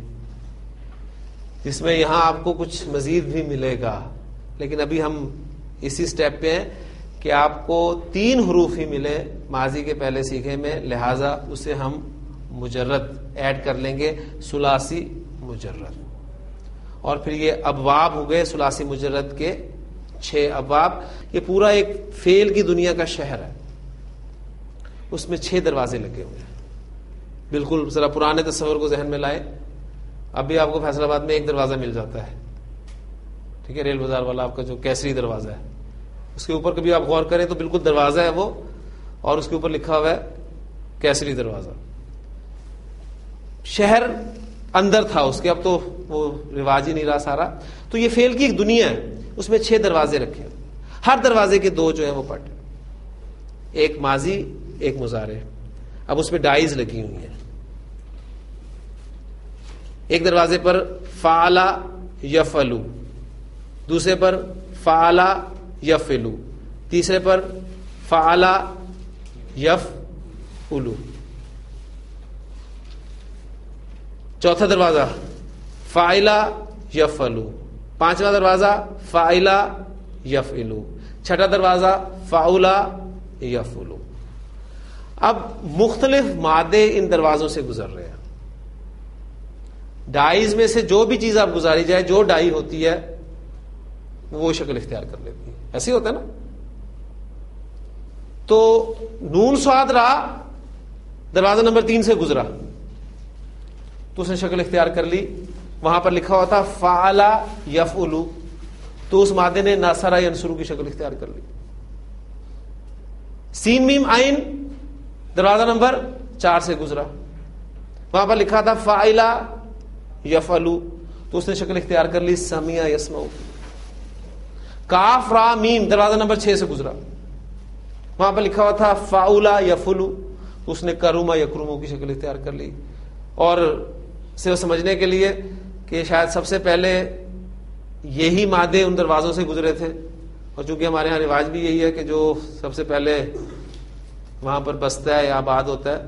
جس میں یہاں آپ کو کچھ مزید بھی ملے گا، لیکن ابھی ہم اسی سٹیپ پہ ہیں کہ آپ کو 3 حروف ہی ملے ماضی کے پہلے صیغے میں، لہذا اسے ہم مجرد ایڈ کر لیں گے، ثلاثی مجرد. اور پھر یہ ابواب ہو گئے ثلاثی مجرد کے 6 ابواب. یہ پورا ایک فعل کی دنیا کا شہر ہے، اس میں 6 دروازے لگے ہوئے ہیں. بالکل ذرا پرانے تصور کو ذہن میں لائے. اب بھی آپ کو فیصل آباد میں ایک دروازہ مل جاتا ہے، ٹھیک ہے، ریل بازار والا آپ کا جو کیسری دروازہ ہے، اس کے اوپر کبھی آپ غور کریں تو بالکل دروازہ ہے وہ، اور اس کے اوپر لکھا ہوا ہے کیسری دروازہ. شہر اندر تھا اس کے، اب تو وہ رواج ہی نہیں رہا سارا. تو یہ فعل کی ایک دنیا ہے, اس میں 6 دروازے رکھے, ہر دروازے کے 2 جو ہیں وہ پٹ, ایک ماضی ایک مضارع. اب اس میں ڈائز لگی ہوئی ہیں. ایک دروازے پر فعل یفعل, دوسرے پر فعل یفعل, تیسرے پر فعل یفعل, چوتھا دروازہ فاعل یفعل, پانچواں دروازہ فاعل یفعل, چھٹا دروازہ فاعل یفعل. اب مختلف مادے ان دروازوں سے گزر رہے ہیں. ڈائز میں سے جو بھی چیز آپ گزاری جائے, جو ڈائی ہوتی ہے وہ شکل اختیار کر لیتی ہے. ایسے ہی ہوتا ہے نا. تو نون صاد را دروازہ نمبر 3 سے گزرا تو اس نے شکل اختیار کر لی. وہاں پر لکھا ہوا تھا فعل یفعل, تو اس مادے نے ناصرہ ینصر کی شکل اختیار کر لی. سین میم عین دروازہ نمبر 4 سے گزرا, وہاں پر لکھا تھا فاعل یفعل, تو اس نے شکل اختیار کر لی سمع یسمع. کاف را میم دروازہ نمبر 6 سے گزرا, وہاں پر لکھا ہوا تھا فاعل یفعل, تو اس نے کرم یکرم کی شکل اختیار کر لی. اور صرف سمجھنے کے لیے کہ شاید سب سے پہلے یہی مادے ان دروازوں سے گزرے تھے, اور چونکہ ہمارے ہاں رواج بھی یہی ہے کہ جو سب سے پہلے وہاں پر بستا ہے یا آباد ہوتا ہے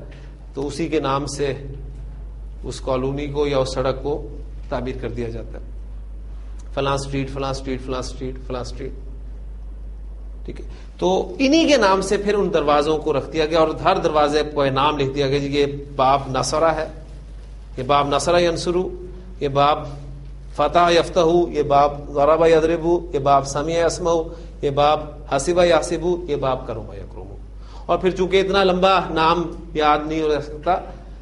تو اسی کے نام سے اس کالونی کو یا اس سڑک کو تعبیر کر دیا جاتا ہے, فلاں اسٹریٹ فلاں اسٹریٹ فلاں اسٹریٹ فلاں اسٹریٹ. ٹھیک ہے, تو انہی کے نام سے پھر ان دروازوں کو رکھ دیا گیا, اور ہر دروازے کو نام لکھ دیا گیا جی یہ باب نصرہ ہے, یہ باب نصرہ ینصر, یہ باب فتح یفتح, یہ باب ضرب یضرب, یہ باب سمع یسمع, یہ باب حسب یحسب, یہ باب کرم یکرم. اور پھر چونکہ اتنا لمبا نام یاد نہیں ہو سکتا,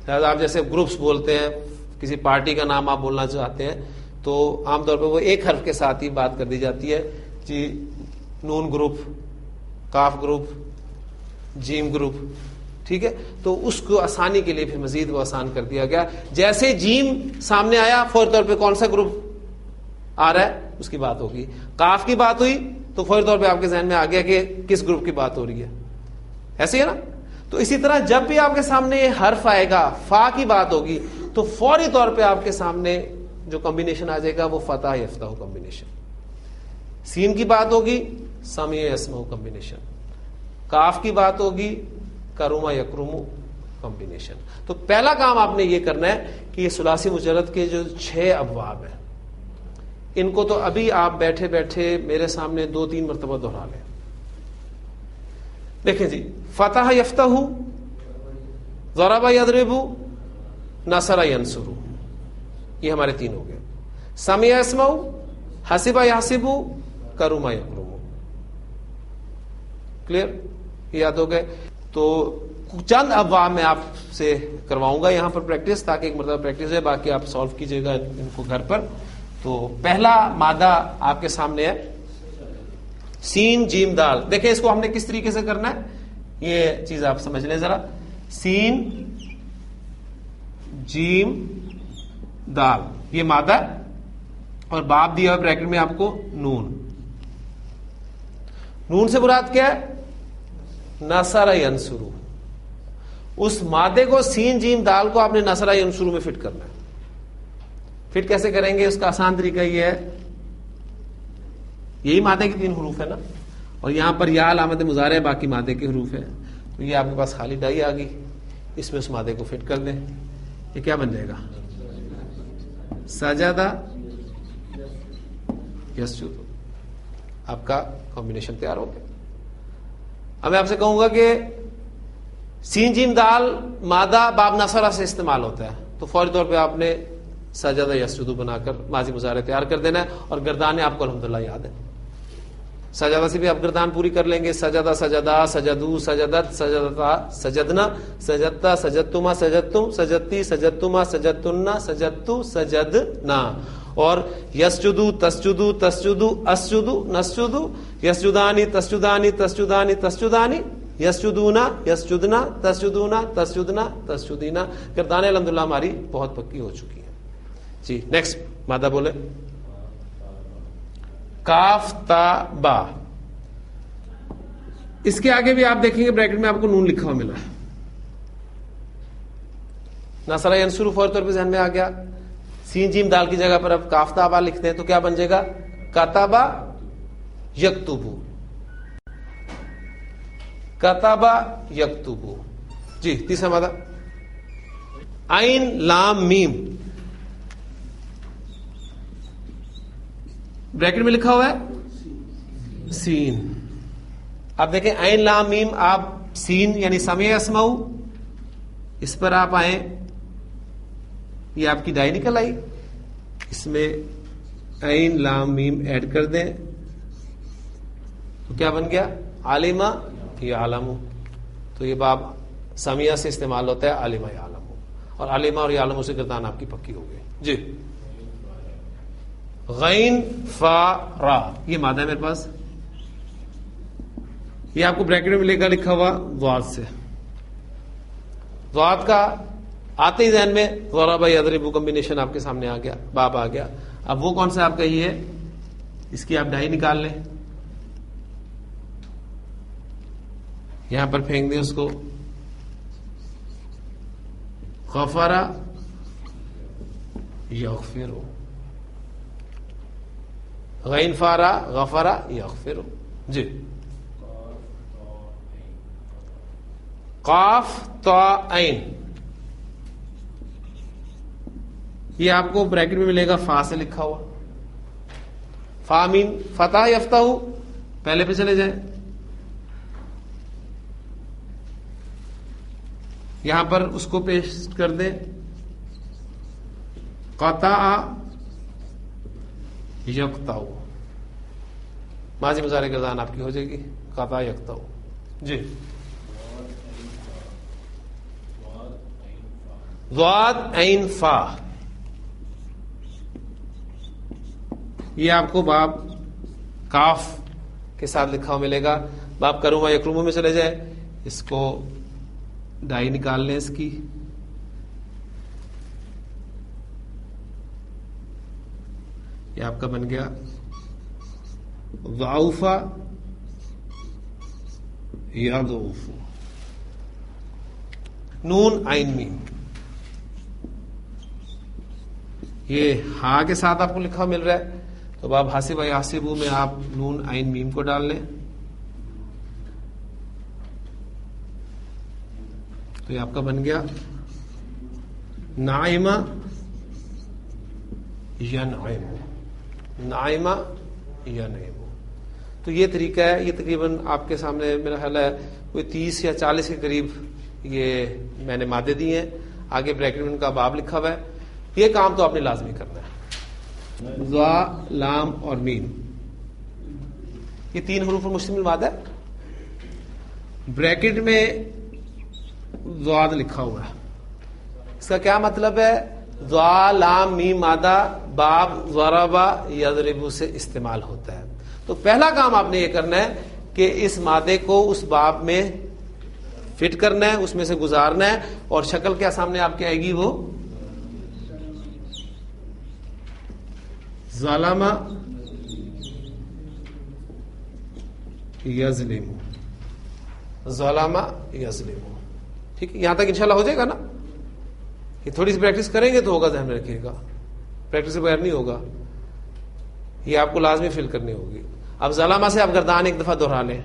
لہٰذا آپ جیسے گروپس بولتے ہیں, کسی پارٹی کا نام آپ بولنا چاہتے ہیں تو عام طور پہ وہ ایک حرف کے ساتھ ہی بات کر دی جاتی ہے جی, نون گروپ, کاف گروپ, جیم گروپ. ٹھیک ہے, تو اس کو آسانی کے لیے پھر مزید وہ آسان کر دیا گیا. جیسے جیم سامنے آیا فوری طور پہ کون سا گروپ آ رہا ہے اس کی بات ہوگی. کاف کی بات ہوئی تو فوری طور پہ آپ کے ذہن میں آ گیا کہ کس گروپ کی بات ہو رہی ہے. ایسے ہی ہے نا. تو اسی طرح جب بھی آپ کے سامنے یہ حرف آئے گا, فا کی بات ہوگی, تو فوری طور پہ آپ کے سامنے جو کمبینیشن آ جائے گا وہ فتح یفتح کمبینیشن. سین کی بات ہوگی سمع یسمع کمبینیشن, کاف کی بات ہوگی کرم یکرم کمبینیشن. تو پہلا کام آپ نے یہ کرنا ہے کہ یہ ثلاثی مجرد کے جو 6 ابواب ہیں ان کو تو ابھی آپ بیٹھے بیٹھے میرے سامنے 2-3 مرتبہ دہرا لیں. دیکھیں جی, فتح یفتح, ضرب یضرب, نصر ینصر, یہ ہمارے 3 ہو گئے. سمع یسمع, حسب یحسب, کرم یکرم. کلیئر, یاد ہو گئے. تو چند ابواب میں آپ سے کرواؤں گا یہاں پر پریکٹس, تاکہ ایک مرتبہ پریکٹس ہے, باقی آپ سالو کیجئے گا ان کو گھر پر. تو پہلا مادہ آپ کے سامنے ہے سین جیم دال. دیکھیں اس کو ہم نے کس طریقے سے کرنا ہے, یہ چیز آپ سمجھ لیں ذرا. سین جیم دال یہ مادہ, اور باب دیا ہوا بریکٹ میں آپ کو نون. نون سے مراد کیا ہے؟ نصر ینصر. اس مادے کو سین جیم دال کو آپ نے نصر ینصر میں فٹ کرنا ہے. فٹ کیسے کریں گے؟ اس کا آسان طریقہ یہ ہے, یہی مادے کے 3 حروف ہے نا, اور یہاں پر یا علامت مضارع باقی مادے کے حروف ہیں, تو یہ آپ کے پاس خالی ڈائی آ گئی, اس میں اس مادے کو فٹ کر دیں. یہ کیا بن جائے گا؟ سجدہ یسجد. آپ کا کمبینیشن تیار ہو گیا. اب میں آپ سے کہوں گا کہ سین جیم دال مادہ باب نصرہ سے استعمال ہوتا ہے, تو فوری طور پہ آپ نے سجدہ یسجد بنا کر ماضی مضارع تیار کر دینا ہے, اور گردانیں آپ کو الحمدللہ یاد ہیں. سجدہ سے بھی آپ گردان پوری کر لیں گے. سجدہ سجدہ, سجدو سجدت, سجدتا سجدنا, سجدتا سجدتما سجدتم, سجدتی سجدتما سجدتنا, سجدتو سجدنا. اور یسجدو تسجدو تسجدو اسجدو نسجدو, یسجدانی تسجدانی تسجدانی تسجدانی, یسجدونا یسجدنا تسجدونا تسجدنا تسجدینا. گردانیں الحمدللہ ہماری بہت پکی ہو چکی ہیں. جی نیکسٹ. مادہ بولے. کاف تا با. اس کے آگے بھی آپ دیکھیں گے بریکٹ میں آپ کو نون لکھا ہوا ملا ہے. نصر ینصر فوری طور پہ ذہن میں آ گیا. سین جیم دال کی جگہ پر اب کاف تا با لکھتے ہیں تو کیا بن جائے گا؟ کتبا یکتبو. کتبا یکتبو. جی تیسرا مادہ عین لام میم. بریکٹ میں لکھا ہوا ہے سین. اب دیکھیں عین لام میم. آپ سین یعنی سمع اسمعو اس پر آپ آئیں, یہ آپ کی ڈائی نکل آئی, اس میں عین لام میم ایڈ کر دیں تو کیا بن گیا؟ عالمہ یعلم. تو یہ باب سمیہ سے استعمال ہوتا ہے عالمہ یعلم, اور عالمہ اور یعلم سے گردان آپ کی پکی ہو گئی. جی غین فا را, یہ مادہ ہے میرے پاس. یہ آپ کو بریکٹ میں ملے گا لکھا ہوا ضاد سے. ضاد کا آتے ہی ذہن میں ضرب یضرب کمبینیشن آپ کے سامنے آ گیا, باب آ گیا. اب وہ کون سا آپ کا یہ ہے, اس کی آپ ڈائی نکال لیں, یہاں پر پھینک دیں اس کو. غفر یغفر, غین فارا غفر یغفر. جی قاف تا عین, یہ آپ کو بریکٹ میں ملے گا فا سے لکھا ہوا. فا مین فتح یفتح, پہلے پہ چلے جائیں. یہاں پر اس کو پیسٹ کر دیں قطع یقطع. ماضی مضارع گردان آپ کی ہو جائے گی قطع یقطع. جی ضاد عین فا, یہ آپ کو باب کاف کے ساتھ لکھا ہوا ملے گا. باب کروما یکرومو میں چلے جائے, اس کو ڈائی نکال لیں اس کی. یہ آپ کا بن گیا ضعوفا یضعف. نون عین میم, یہ ہاں کے ساتھ آپ کو لکھا مل رہا ہے تو باب حاسب یحسبو میں آپ نون عین میم کو ڈال لیں تو یہ آپ کا بن گیا نائمہ ینعم. نائمہ ینعم. تو یہ طریقہ ہے. یہ تقریباً آپ کے سامنے میرا خیال ہے کوئی 30 یا 40 کے قریب یہ میں نے مادے دیے ہیں. آگے بریکٹ میں ان کا باب لکھا ہوا ہے. یہ کام تو آپ نے لازمی کرنا ہے. ضا لام اور میم, یہ 3 حروف پر مشتمل مادہ ہے. بریکٹ میں ضاد لکھا ہوا ہے, اس کا کیا مطلب ہے؟ ضا لام میم مادہ باب ضرب یضرب سے استعمال ہوتا ہے. تو پہلا کام آپ نے یہ کرنا ہے کہ اس مادے کو اس باب میں فٹ کرنا ہے, اس میں سے گزارنا ہے, اور شکل کیا سامنے آپ کے آئے گی؟ وہ ظلم یظلم, ظلم یظلم. ٹھیک ہے, یہاں تک انشاءاللہ ہو جائے گا نا. یہ تھوڑی سی پریکٹس کریں گے تو ہوگا, ذہن میں رکھیے گا, پریکٹس سے بغیر نہیں ہوگا. یہ آپ کو لازمی فل کرنی ہوگی. اب ظلمہ سے آپ گردان ایک دفعہ دہرا لیں.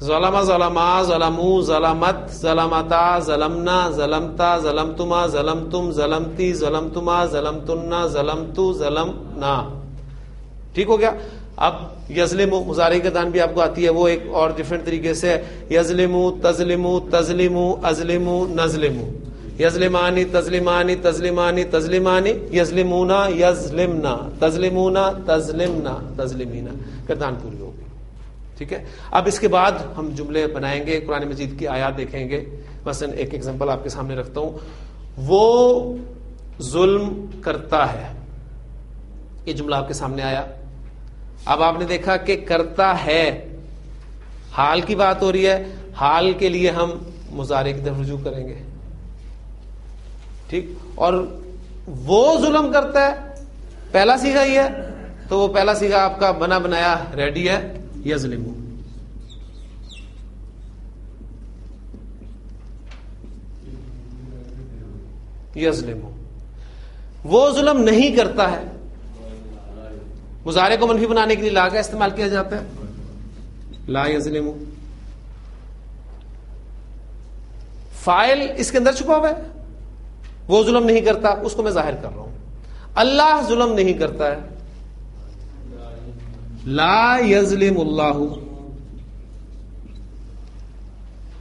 ظلمہ ظلما ظلمو ظلمت ظلمتا ظلمنا ظلمتا ظلمتما ظلمتم ظلمتی ظلمتما ظلمتنا ظلمتو ظلمنا. ٹھیک ہو گیا. اب یظلم مضارع گردان بھی آپ کو آتی ہے, وہ ایک اور ڈفرنٹ طریقے سے. یظلم تظلم تظلم ازلم نظلم, یظلمانی تظلمانی تظلمانی تظلمانی, یظلمونا یظلمنا تظلمونا تظلمنا تظلمینا. گردان پوری ہوگی. ٹھیک ہے. اب اس کے بعد ہم جملے بنائیں گے, قرآن مجید کی آیات دیکھیں گے. مثلا ایک ایگزامپل آپ کے سامنے رکھتا ہوں. وہ ظلم کرتا ہے, یہ جملہ آپ کے سامنے آیا. اب آپ نے دیکھا کہ کرتا ہے, حال کی بات ہو رہی ہے. حال کے لیے ہم مضارع کی طرف رجوع کریں گے. ٹھیک. اور وہ ظلم کرتا ہے, پہلا صیغہ ہی ہے تو وہ پہلا صیغہ آپ کا بنا بنایا ریڈی ہے، یظلم. یظلم وہ ظلم نہیں کرتا ہے. مضارع کو منفی بنانے کے لیے لا کا استعمال کیا جاتا ہے، لا یظلم. فاعل اس کے اندر چھپا ہوا ہے، وہ ظلم نہیں کرتا، اس کو میں ظاہر کر رہا ہوں. اللہ ظلم نہیں کرتا ہے، لا یظلم اللہ.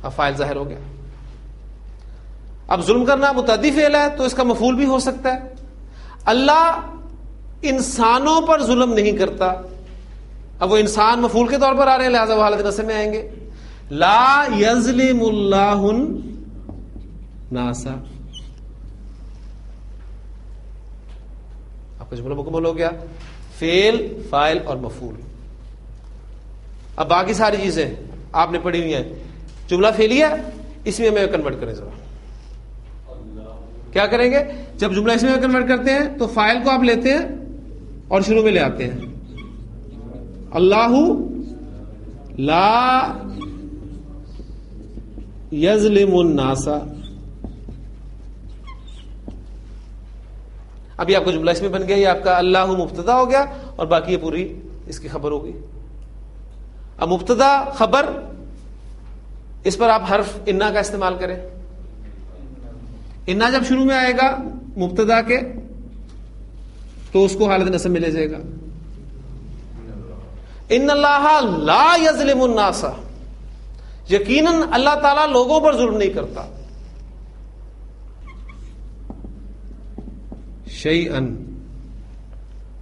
اب فاعل ظاہر ہو گیا. اب ظلم کرنا متعدی فعل ہے تو اس کا مفعول بھی ہو سکتا ہے. اللہ انسانوں پر ظلم نہیں کرتا، اب وہ انسان مفعول کے طور پر آ رہے ہیں لہذا وہ حالت نصب میں آئیں گے. لا یظلم اللہ ناسا. آپ کا جملہ مکمل ہو گیا، فعل، فاعل اور مفعول. اب باقی ساری چیزیں آپ نے پڑھی ہوئی ہیں. جملہ فعلیہ اس میں ہمیں کنورٹ کریں. ذرا کیا کریں گے؟ جب جملہ اس میں کنورٹ کرتے ہیں تو فاعل کو آپ لیتے ہیں اور شروع میں لے آتے ہیں. اللہ لا یظلم الناس. ابھی آپ کا جملہ اس میں بن گیا، یہ آپ کا اللہ مبتدا ہو گیا اور باقی یہ پوری اس کی خبر ہوگی. اب مبتدا خبر، اس پر آپ حرف انا کا استعمال کریں. انا جب شروع میں آئے گا مبتدا کے تو اس کو حالت نصب میں لے جائے گا. ان اللہ لا یظلم الناس، یقیناً اللہ تعالیٰ لوگوں پر ظلم نہیں کرتا. شیئن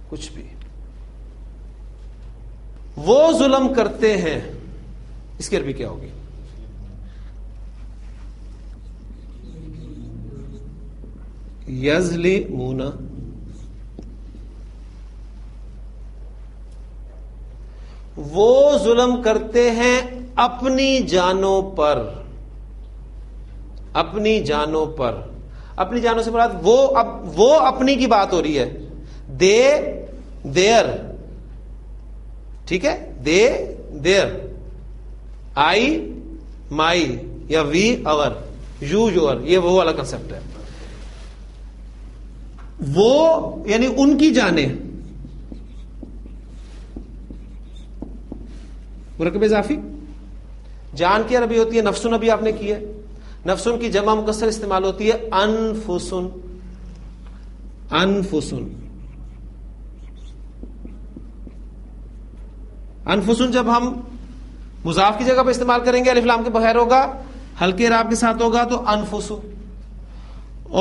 کچھ بھی. وہ ظلم کرتے ہیں، اس کی عربی کیا ہوگی؟ یظلمون. وہ ظلم کرتے ہیں اپنی جانوں پر. اپنی جانوں پر، اپنی جانوں سے مراد وہ اپنی کی بات ہو رہی ہے. دیر، ٹھیک ہے، دیر، آئی مائی یا وی اور، یو یور، یہ وہ والا کنسپٹ ہے. وہ یعنی ان کی جانیں. مرکب اضافی جان کی عربی ہوتی ہے نفسن. ابھی آپ نے کی ہے. نفسن کی جمع مکسر استعمال ہوتی ہے انفسن. انفسن، انفسن جب ہم مضاف کی جگہ پہ استعمال کریں گے الف لام کے بغیر ہوگا، ہلکے اعراب کے ساتھ ہوگا تو انفسو.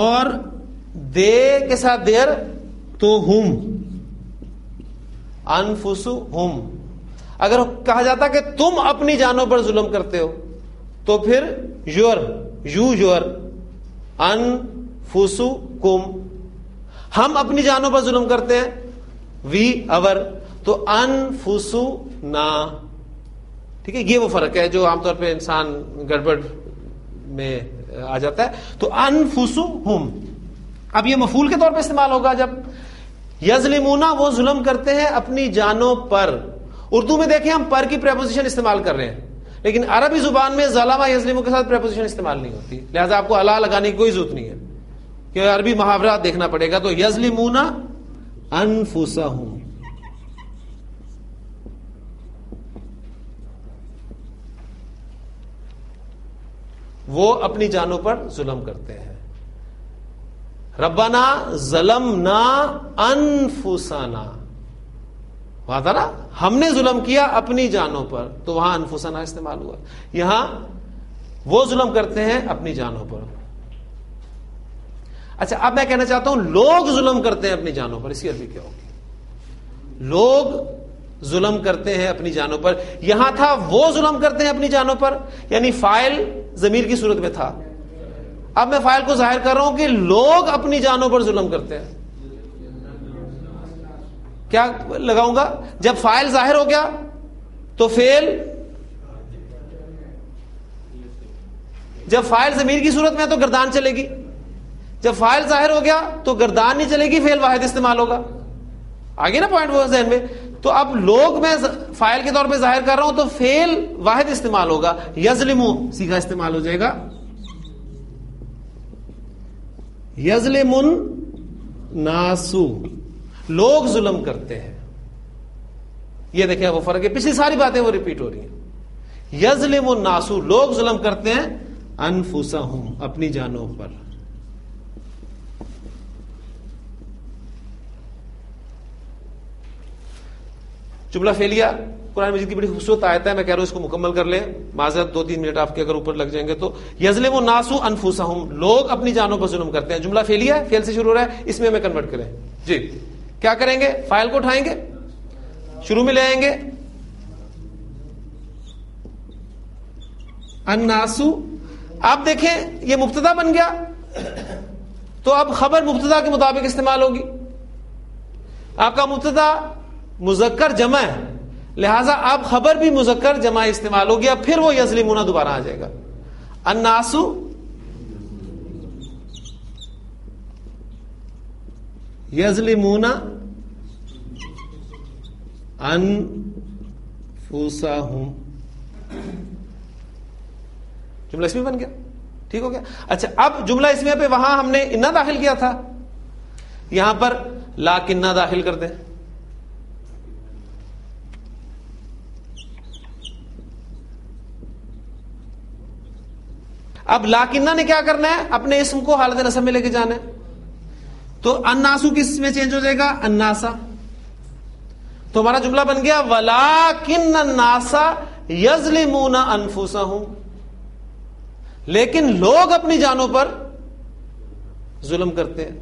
اور دے کے ساتھ دیر تو ہم، انفسو ہم. اگر کہا جاتا کہ تم اپنی جانوں پر ظلم کرتے ہو تو پھر یور، انفسکم. ہم اپنی جانوں پر ظلم کرتے ہیں، وی اور، تو انفسنا. ٹھیک ہے، یہ وہ فرق ہے جو عام طور پہ انسان گڑبڑ میں آ جاتا ہے. تو انفسہم اب یہ مفعول کے طور پہ استعمال ہوگا جب یظلمون وہ ظلم کرتے ہیں اپنی جانوں پر. اردو میں دیکھیں ہم پر کی پریپوزیشن استعمال کر رہے ہیں، لیکن عربی زبان میں ظلم یظلم کے ساتھ پریپوزیشن استعمال نہیں ہوتی، لہذا آپ کو الا لگانے کی کوئی ضرورت نہیں ہے کہ عربی محاورات دیکھنا پڑے گا. تو یظلمون انفسہم. وہ اپنی جانوں پر ظلم کرتے ہیں. ربنا ظلمنا انفسنا، وہاں تھا نا ہم نے ظلم کیا اپنی جانوں پر، تو وہاں انفسنا استعمال ہوا. یہاں وہ ظلم کرتے ہیں اپنی جانوں پر. اچھا اب میں کہنا چاہتا ہوں لوگ ظلم کرتے ہیں اپنی جانوں پر، اس کی عربی کیا ہوگی؟ لوگ ظلم کرتے ہیں اپنی جانوں پر. یہاں تھا وہ ظلم کرتے ہیں اپنی جانوں پر، یعنی فاعل ضمیر کی صورت میں تھا. اب میں فاعل کو ظاہر کر رہا ہوں کہ لوگ اپنی جانوں پر ظلم کرتے ہیں. کیا لگاؤں گا؟ جب فاعل ظاہر ہو گیا تو فعل، جب فاعل ضمیر کی صورت میں ہے تو گردان چلے گی. جب فاعل ظاہر ہو گیا تو گردان نہیں چلے گی، فعل واحد استعمال ہوگا. آگے نا پوائنٹ وہ ذہن میں. تو اب لوگ میں فاعل کے طور پہ ظاہر کر رہا ہوں تو فعل واحد استعمال ہوگا, یظلمو سیغہ استعمال ہو جائے گا, یظلم الناسو لوگ ظلم کرتے ہیں. یہ دیکھیں وہ فرق ہے, پچھلی ساری باتیں وہ ریپیٹ ہو رہی ہیں. یظلم الناسو لوگ ظلم کرتے ہیں, انفسہم اپنی جانوں پر. جملہ فعلیہ قرآن مجید کی بڑی خوبصورت آیت ہے, میں کہہ رہا ہوں اس کو مکمل کر لیں, معذرت 2-3 منٹ آپ کے اگر اوپر لگ جائیں گے تو. یظلم الناس انفسہم لوگ اپنی جانوں پر ظلم کرتے ہیں. جملہ فعلیہ ہے, فعل سے شروع ہو رہا ہے, اس میں ہمیں کنورٹ کریں. جی کیا کریں گے, فاعل کو اٹھائیں گے, شروع میں لے آئیں گے الناس. آپ دیکھیں یہ مبتدا بن گیا تو اب خبر مبتدا کے مطابق استعمال ہوگی. آپ کا مبتدا مذکر جمع ہے, لہذا اب خبر بھی مذکر جمع استعمال ہو گیا, پھر وہ یظلمون دوبارہ آ جائے گا. الناس یظلمون انفسہم. جملہ اسمی بن گیا, ٹھیک ہو گیا. اچھا اب جملہ اسمیہ پہ وہاں ہم نے انا داخل کیا تھا, یہاں پر لاکنہ داخل کر دیں. اب لاکنہ نے کیا کرنا ہے, اپنے اسم کو حالت نصب میں لے کے جانا ہے. تو الناسو کس میں چینج ہو جائے گا, الناسا. تو ہمارا جملہ بن گیا وَلَٰكِنَّ النَّاسَ يَظْلِمُونَ أَنفُسَهُمْ, لیکن لوگ اپنی جانوں پر ظلم کرتے ہیں.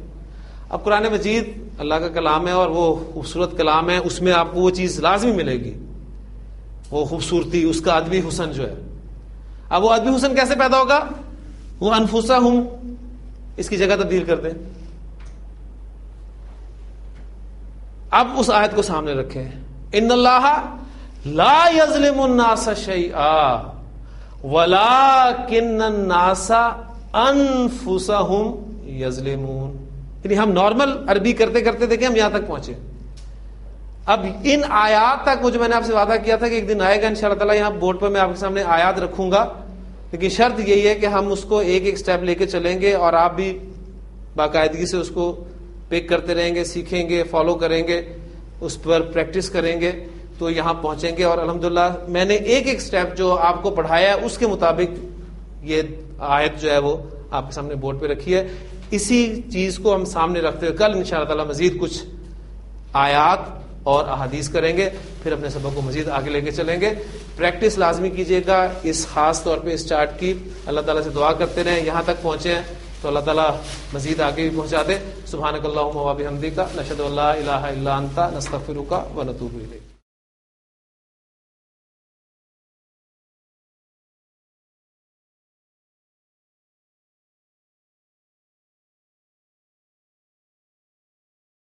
اب قرآن مجید اللہ کا کلام ہے اور وہ خوبصورت کلام ہے, اس میں آپ کو وہ چیز لازمی ملے گی, وہ خوبصورتی, اس کا ادبی حسن جو ہے. اب وہ ادبی حسن کیسے پیدا ہوگا, وہ انفسہم اس کی جگہ تبدیل کر دیں. اب اس آیت کو سامنے رکھیں, ان اللہ لا یظلم الناس شیئا ولکن الناس انفسہم یظلمون. یعنی ہم نارمل عربی کرتے کرتے دیکھیں ہم یہاں تک پہنچے. اب ان آیات تک وہ جو میں نے آپ سے وعدہ کیا تھا کہ ایک دن آئے گا انشاءاللہ تعالی, یہاں بورڈ پر میں آپ کے سامنے آیات رکھوں گا, لیکن شرط یہی ہے کہ ہم اس کو ایک ایک سٹیپ لے کے چلیں گے اور آپ بھی باقاعدگی سے اس کو پک کرتے رہیں گے, سیکھیں گے, فالو کریں گے, اس پر پریکٹس کریں گے تو یہاں پہنچیں گے. اور الحمدللہ میں نے ایک ایک سٹیپ جو آپ کو پڑھایا ہے اس کے مطابق یہ آیت جو ہے وہ آپ کے سامنے بورڈ پہ رکھی ہے. اسی چیز کو ہم سامنے رکھتے ہوئے کل انشاءاللہ تعالی مزید کچھ آیات اور احادیث کریں گے, پھر اپنے سبق کو مزید آگے لے کے چلیں گے. پریکٹس لازمی کیجیے گا اس خاص طور پہ اس چارٹ کی. اللہ تعالیٰ سے دعا کرتے رہیں, یہاں تک پہنچے ہیں تو اللہ تعالیٰ مزید آگے بھی پہنچا دے. سبحانک اللہم و بحمدک نشہد ان لا الہ الا انت نستغفرک و نتوب الیک.